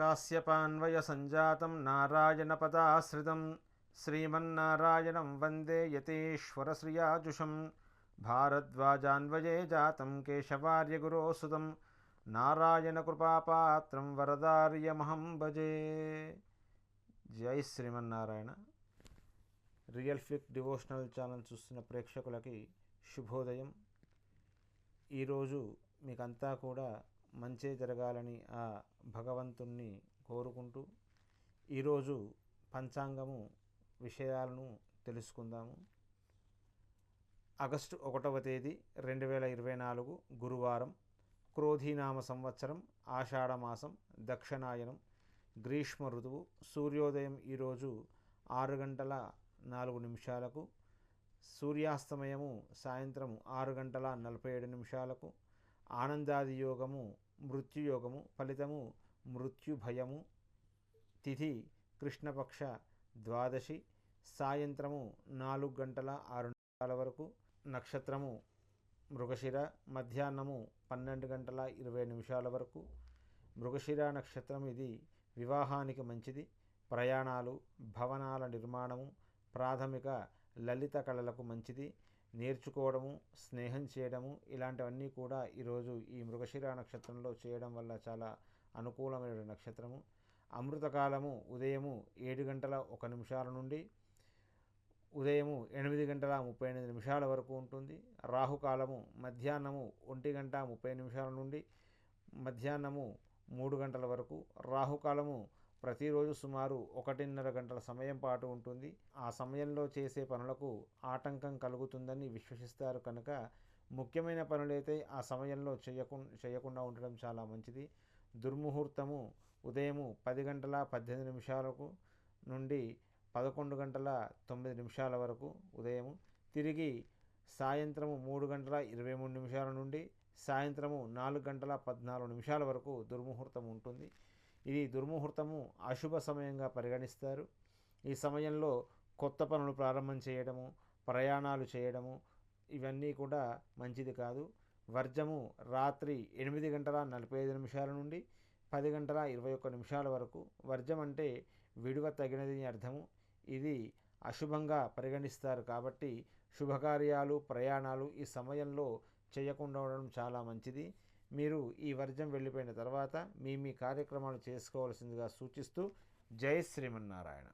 కాశ్యపాన్వయ సంజాతం నారాయణపదాశ్రితం శ్రీమన్నారాయణం వందే యతీశ్వర శ్రియాజుషం భారద్వాజాన్వయే జాతం కేశవార్యగురోసుతం నారాయణ కృపాపాత్రం వరదార్యమహం భజే. జై Srimannarayana. Real ఫిక్ devotional channel చూస్తున్న ప్రేక్షకులకి శుభోదయం. ఈరోజు మీకంతా కూడా మంచే జరగాలని ఆ భగవంతుణ్ణి కోరుకుంటూ ఈరోజు పంచాంగము విషయాలను తెలుసుకుందాము. ఆగస్టు 1వ తేదీ 2024 గురువారం, క్రోధీనామ సంవత్సరం, ఆషాఢమాసం, దక్షిణాయనం, గ్రీష్మ ఋతువు. సూర్యోదయం ఈరోజు 6:04, సూర్యాస్తమయము సాయంత్రం 6:47. ఆనందాది యోగము మృత్యుయోగము. ఫలితము మృత్యుభయము. తిథి కృష్ణపక్ష ద్వాదశి, సాయంత్రము 4:06 వరకు. నక్షత్రము మృగశిర, మధ్యాహ్నము 12:20 వరకు. మృగశిర నక్షత్రం ఇది వివాహానికి మంచిది. ప్రయాణాలు, భవనాల నిర్మాణము, ప్రాథమిక లలిత కళలకు మంచిది. నేర్చుకోవడము, స్నేహం చేయడము ఇలాంటివన్నీ కూడా ఈరోజు ఈ మృగశిర నక్షత్రంలో చేయడం వల్ల చాలా అనుకూలమైన నక్షత్రము. అమృతకాలము ఉదయము 7:01 నుండి ఉదయము 8:38 వరకు ఉంటుంది. రాహుకాలము మధ్యాహ్నము 1:30 నుండి మధ్యాహ్నము 3 గంటల వరకు. రాహుకాలము ప్రతిరోజు సుమారు 1:30 గంటల సమయం పాటు ఉంటుంది. ఆ సమయంలో చేసే పనులకు ఆటంకం కలుగుతుందని విశ్వసిస్తారు కనుక ముఖ్యమైన పనులైతే ఆ సమయంలో చేయకుండా ఉండడం చాలా మంచిది. దుర్ముహూర్తము ఉదయము 10:18 నుండి 11:09 వరకు ఉదయము. తిరిగి సాయంత్రము 3:23 నుండి సాయంత్రము 4:14 వరకు దుర్ముహూర్తం ఉంటుంది. ఇది దుర్ముహూర్తము అశుభ సమయంగా పరిగణిస్తారు. ఈ సమయంలో కొత్త పనులు ప్రారంభం చేయడము, ప్రయాణాలు చేయడము ఇవన్నీ కూడా మంచిది కాదు. వర్జము రాత్రి 8:45 నుండి 10:21 వరకు. వర్జం అంటే విడువ తగినది అని అర్థము. ఇది అశుభంగా పరిగణిస్తారు కాబట్టి శుభకార్యాలు, ప్రయాణాలు ఈ సమయంలో చేయకుండా ఉండడం చాలా మంచిది. మీరు ఈ వర్జం వెళ్ళిపోయిన తర్వాత మీ కార్యక్రమాలు చేసుకోవాల్సిందిగా సూచిస్తూ జై శ్రీమన్నారాయణ.